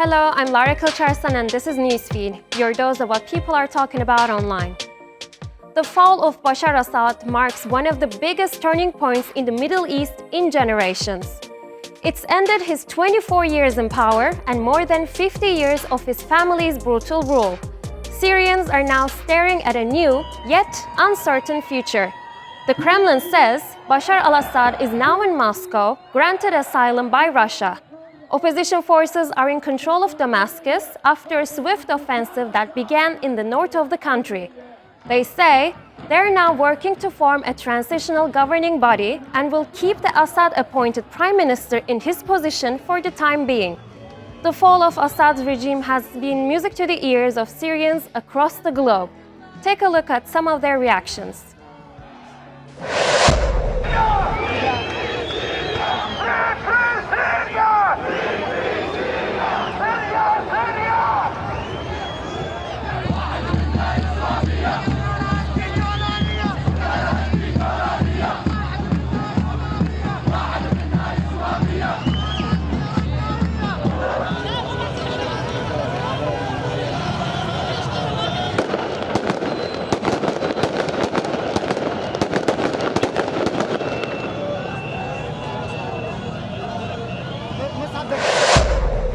Hello, I'm Lara Kılıçarslan and this is Newsfeed, your dose of what people are talking about online. The fall of Bashar Assad marks one of the biggest turning points in the Middle East in generations. It's ended his 24 years in power and more than 50 years of his family's brutal rule. Syrians are now staring at a new, yet uncertain future. The Kremlin says Bashar al-Assad is now in Moscow, granted asylum by Russia. Opposition forces are in control of Damascus after a swift offensive that began in the north of the country. They say they're now working to form a transitional governing body and will keep the Assad-appointed prime minister in his position for the time being. The fall of Assad's regime has been music to the ears of Syrians across the globe. Take a look at some of their reactions.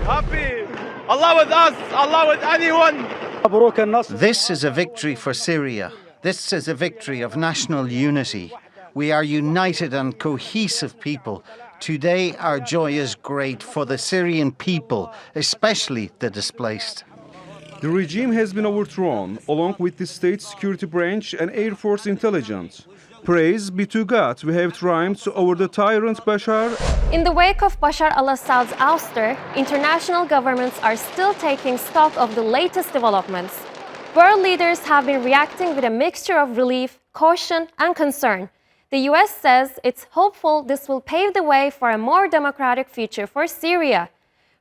Happy. Allah with us, Allah with anyone. This is a victory for Syria. This is a victory of national unity. We are united and cohesive people. Today our joy is great for the Syrian people, especially the displaced. The regime has been overthrown, along with the state security branch and Air Force intelligence. Praise be to God, we have triumphed over the tyrant Bashar. In the wake of Bashar al-Assad's ouster, international governments are still taking stock of the latest developments. World leaders have been reacting with a mixture of relief, caution, and concern. The US says it's hopeful this will pave the way for a more democratic future for Syria.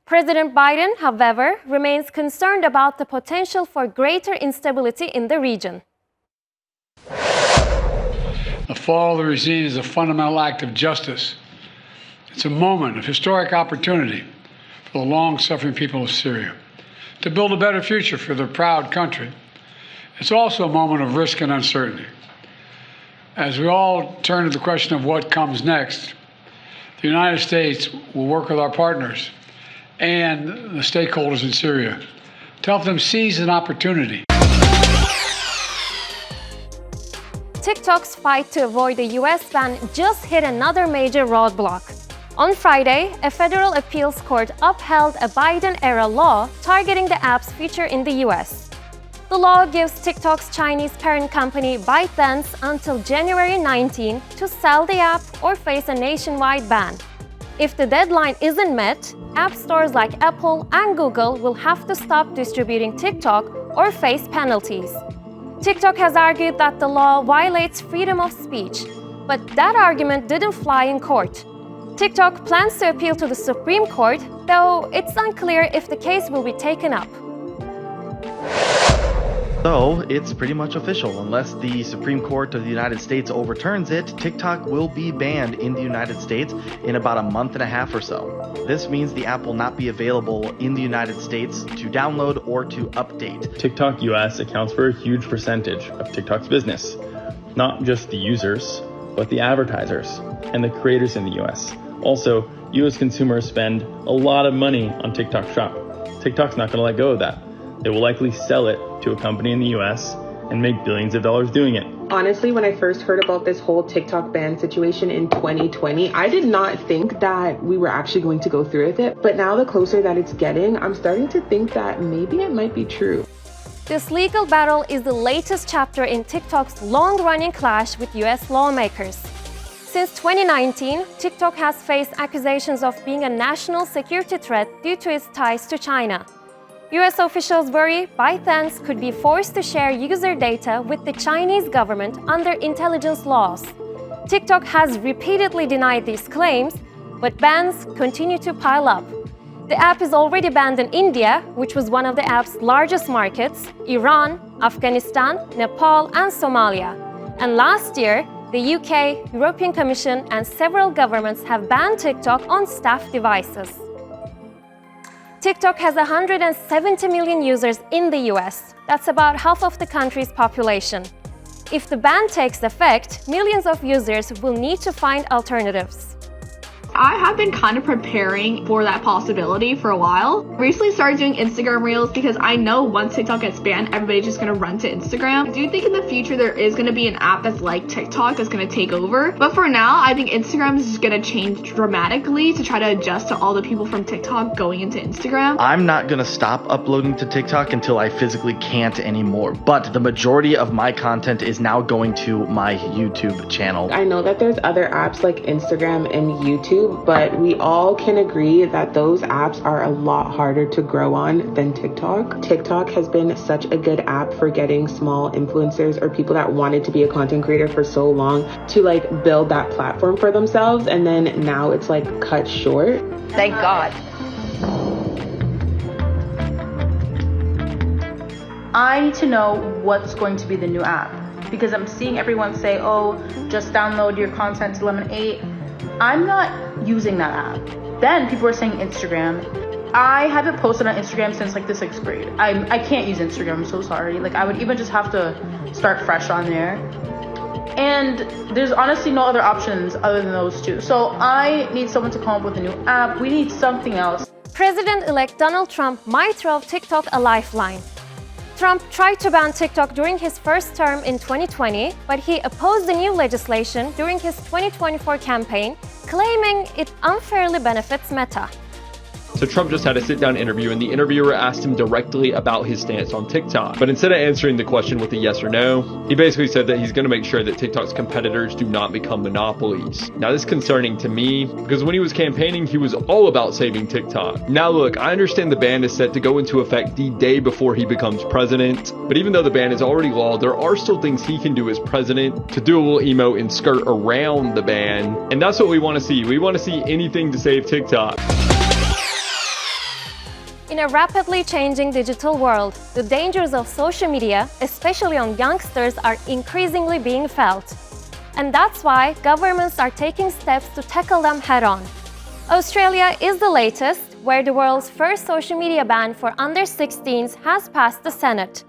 President Biden, however, remains concerned about the potential for greater instability in the region. The fall of the regime is a fundamental act of justice. It's a moment of historic opportunity for the long-suffering people of Syria to build a better future for their proud country. It's also a moment of risk and uncertainty. As we all turn to the question of what comes next, the United States will work with our partners and the stakeholders in Syria to help them seize an opportunity. TikTok's fight to avoid the US ban just hit another major roadblock. On Friday, a federal appeals court upheld a Biden-era law targeting the app's feature in the US. The law gives TikTok's Chinese parent company ByteDance until January 19 to sell the app or face a nationwide ban. If the deadline isn't met, app stores like Apple and Google will have to stop distributing TikTok or face penalties. TikTok has argued that the law violates freedom of speech, but that argument didn't fly in court. TikTok plans to appeal to the Supreme Court, though it's unclear if the case will be taken up. So, it's pretty much official. Unless the Supreme Court of the United States overturns it, TikTok will be banned in the United States in about a month and a half or so. This means the app will not be available in the United States to download or to update. TikTok US accounts for a huge percentage of TikTok's business. Not just the users, but the advertisers and the creators in the US. Also, US consumers spend a lot of money on TikTok Shop. TikTok's not going to let go of that. They will likely sell it to a company in the US and make billions of dollars doing it. Honestly, when I first heard about this whole TikTok ban situation in 2020, I did not think that we were actually going to go through with it. But now the closer that it's getting, I'm starting to think that maybe it might be true. This legal battle is the latest chapter in TikTok's long-running clash with US lawmakers. Since 2019, TikTok has faced accusations of being a national security threat due to its ties to China. US officials worry ByteDance could be forced to share user data with the Chinese government under intelligence laws. TikTok has repeatedly denied these claims, but bans continue to pile up. The app is already banned in India, which was one of the app's largest markets, Iran, Afghanistan, Nepal, and Somalia. And last year, the UK, European Commission, and several governments have banned TikTok on staff devices. TikTok has 170 million users in the US. That's about half of the country's population. If the ban takes effect, millions of users will need to find alternatives. I have been kind of preparing for that possibility for a while. Recently started doing Instagram Reels because I know once TikTok gets banned, everybody's just going to run to Instagram. I do think in the future there is going to be an app that's like TikTok that's going to take over. But for now, I think Instagram is just going to change dramatically to try to adjust to all the people from TikTok going into Instagram. I'm not going to stop uploading to TikTok until I physically can't anymore. But the majority of my content is now going to my YouTube channel. I know that there's other apps like Instagram and YouTube, but we all can agree that those apps are a lot harder to grow on than TikTok. TikTok has been such a good app for getting small influencers or people that wanted to be a content creator for so long to like build that platform for themselves, and then now it's like cut short. Thank God. I need to know what's going to be the new app because I'm seeing everyone say, oh, just download your content to Lemon 8. I'm not using that app. Then people are saying Instagram. I haven't posted on Instagram since like the 6th grade. I can't use Instagram, I'm so sorry. Like I would even just have to start fresh on there. And there's honestly no other options other than those two. So I need someone to come up with a new app. We need something else. President-elect Donald Trump might throw TikTok a lifeline. Trump tried to ban TikTok during his first term in 2020, but he opposed the new legislation during his 2024 campaign, claiming it unfairly benefits Meta. So Trump just had a sit-down interview, and the interviewer asked him directly about his stance on TikTok. But instead of answering the question with a yes or no, he basically said that he's going to make sure that TikTok's competitors do not become monopolies. Now this is concerning to me, because when he was campaigning, he was all about saving TikTok. Now look, I understand the ban is set to go into effect the day before he becomes president, but even though the ban is already law, there are still things he can do as president to do a little emote and skirt around the ban, and that's what we want to see. We want to see anything to save TikTok. In a rapidly changing digital world, the dangers of social media, especially on youngsters, are increasingly being felt. And that's why governments are taking steps to tackle them head-on. Australia is the latest, where the world's first social media ban for under-16s has passed the Senate.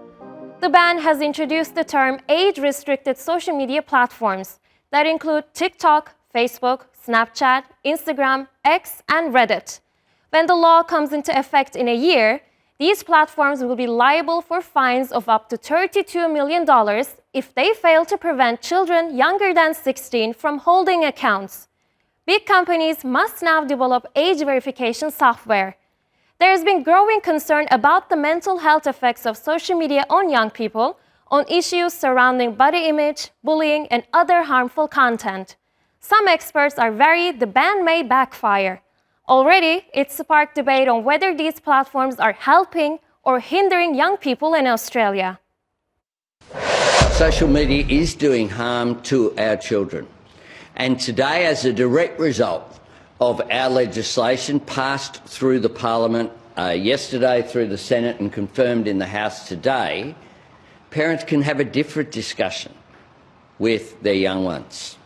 The ban has introduced the term age-restricted social media platforms that include TikTok, Facebook, Snapchat, Instagram, X, and Reddit. When the law comes into effect in a year, these platforms will be liable for fines of up to $32 million if they fail to prevent children younger than 16 from holding accounts. Big companies must now develop age verification software. There has been growing concern about the mental health effects of social media on young people, on issues surrounding body image, bullying, and other harmful content. Some experts are worried the ban may backfire. Already, it's sparked debate on whether these platforms are helping or hindering young people in Australia. Social media is doing harm to our children. And today, as a direct result of our legislation passed through the Parliament yesterday, through the Senate and confirmed in the House today, parents can have a different discussion with their young ones.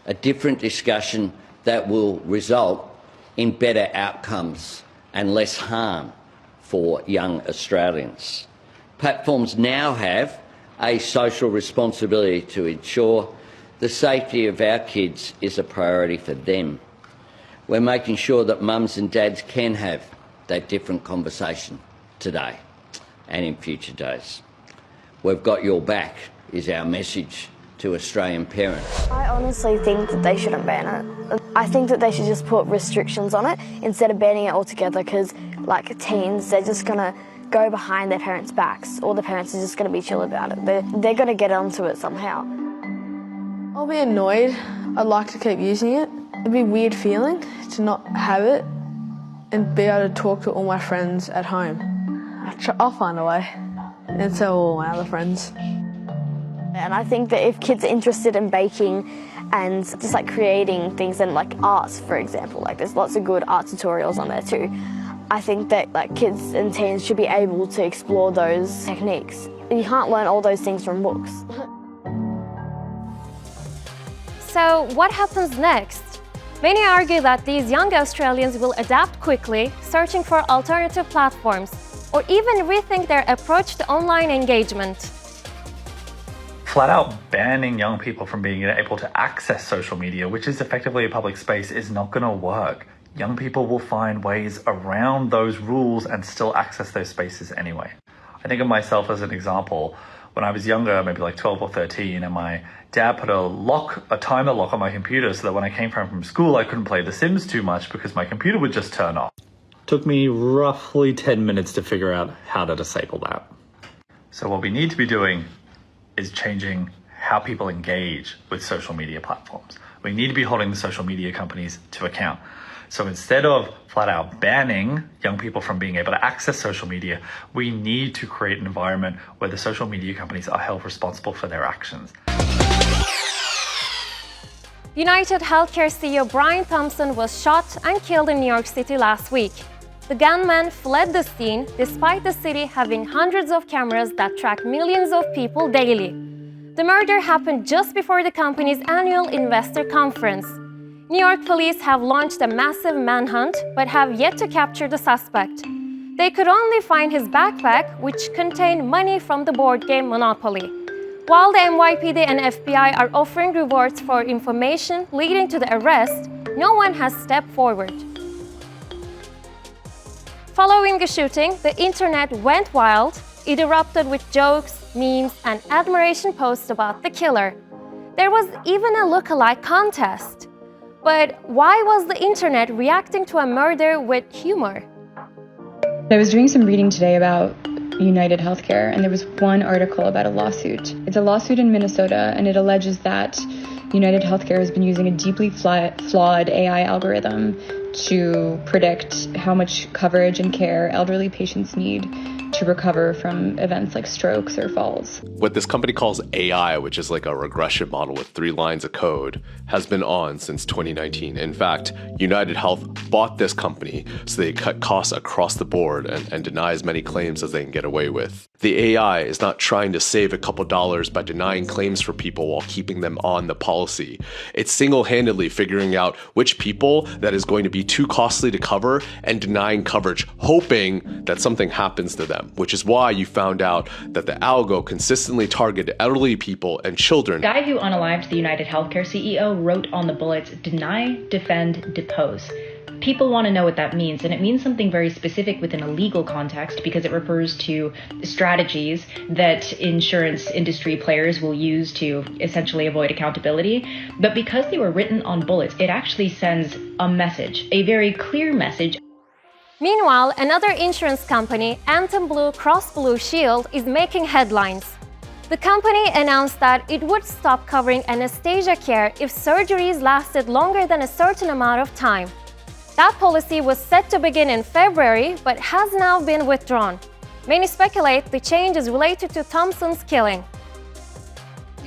A different discussion that will result in better outcomes and less harm for young Australians. Platforms now have a social responsibility to ensure the safety of our kids is a priority for them. We're making sure that mums and dads can have that different conversation today and in future days. We've got your back is our message to Australian parents. I honestly think that they shouldn't ban it. I think that they should just put restrictions on it instead of banning it altogether, because like teens, they're just going to go behind their parents' backs, or the parents are just going to be chill about it. They're going to get onto it somehow. I'll be annoyed. I'd like to keep using it. It'd be a weird feeling to not have it and be able to talk to all my friends at home. I'll find a way and tell all my other friends. And I think that if kids are interested in baking and just like creating things and like arts, for example, like there's lots of good art tutorials on there too. I think that like kids and teens should be able to explore those techniques. You can't learn all those things from books. So what happens next? Many argue that these young Australians will adapt quickly, searching for alternative platforms, or even rethink their approach to online engagement. Flat out banning young people from being able to access social media, which is effectively a public space, is not going to work. Young people will find ways around those rules and still access those spaces anyway. I think of myself as an example. When I was younger, maybe like 12 or 13, and my dad put a timer lock on my computer so that when I came home from school, I couldn't play The Sims too much because my computer would just turn off. Took me roughly 10 minutes to figure out how to disable that. So what we need to be doing is changing how people engage with social media platforms. We need to be holding the social media companies to account. So instead of flat out banning young people from being able to access social media, we need to create an environment where the social media companies are held responsible for their actions. United Healthcare CEO Brian Thompson was shot and killed in New York City last week. The gunman fled the scene despite the city having hundreds of cameras that track millions of people daily. The murder happened just before the company's annual investor conference. New York police have launched a massive manhunt but have yet to capture the suspect. They could only find his backpack, which contained money from the board game Monopoly. While the NYPD and FBI are offering rewards for information leading to the arrest, no one has stepped forward. Following the shooting, the internet went wild. It erupted with jokes, memes, and admiration posts about the killer. There was even a lookalike contest. But why was the internet reacting to a murder with humor? I was doing some reading today about United Healthcare, and there was one article about a lawsuit. It's a lawsuit in Minnesota, and it alleges that United Healthcare has been using a deeply flawed AI algorithm to predict how much coverage and care elderly patients need to recover from events like strokes or falls. What this company calls AI, which is like a regression model with 3 lines of code, has been on since 2019. In fact, United Health bought this company so they cut costs across the board and deny as many claims as they can get away with. The AI is not trying to save a couple dollars by denying claims for people while keeping them on the policy. It's single-handedly figuring out which people that is going to be too costly to cover and denying coverage, hoping that something happens to them, which is why you found out that the algo consistently targeted elderly people and children. The guy who unalived the United Healthcare CEO wrote on the bullets, "Deny, defend, depose." People want to know what that means, and it means something very specific within a legal context because it refers to strategies that insurance industry players will use to essentially avoid accountability. But because they were written on bullets, it actually sends a message, a very clear message. Meanwhile, another insurance company, Anthem Blue Cross Blue Shield, is making headlines. The company announced that it would stop covering anesthesia care if surgeries lasted longer than a certain amount of time. That policy was set to begin in February, but has now been withdrawn. Many speculate the change is related to Thompson's killing.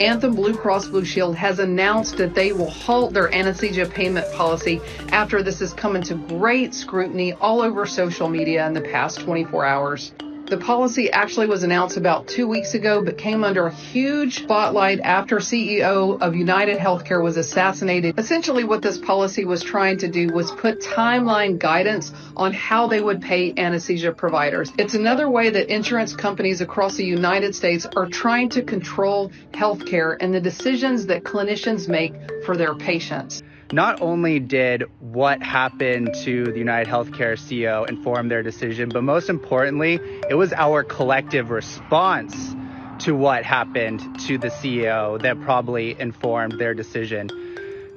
Anthem Blue Cross Blue Shield has announced that they will halt their anesthesia payment policy after this has come into great scrutiny all over social media in the past 24 hours. The policy actually was announced about 2 weeks ago, but came under a huge spotlight after CEO of United Healthcare was assassinated. Essentially, what this policy was trying to do was put timeline guidance on how they would pay anesthesia providers. It's another way that insurance companies across the United States are trying to control healthcare and the decisions that clinicians make for their patients. Not only did what happened to the United Healthcare CEO inform their decision, but most importantly, it was our collective response to what happened to the CEO that probably informed their decision.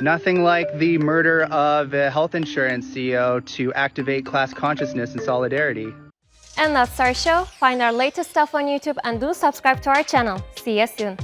Nothing like the murder of a health insurance CEO to activate class consciousness and solidarity. And that's our show. Find our latest stuff on YouTube and do subscribe to our channel. See you soon.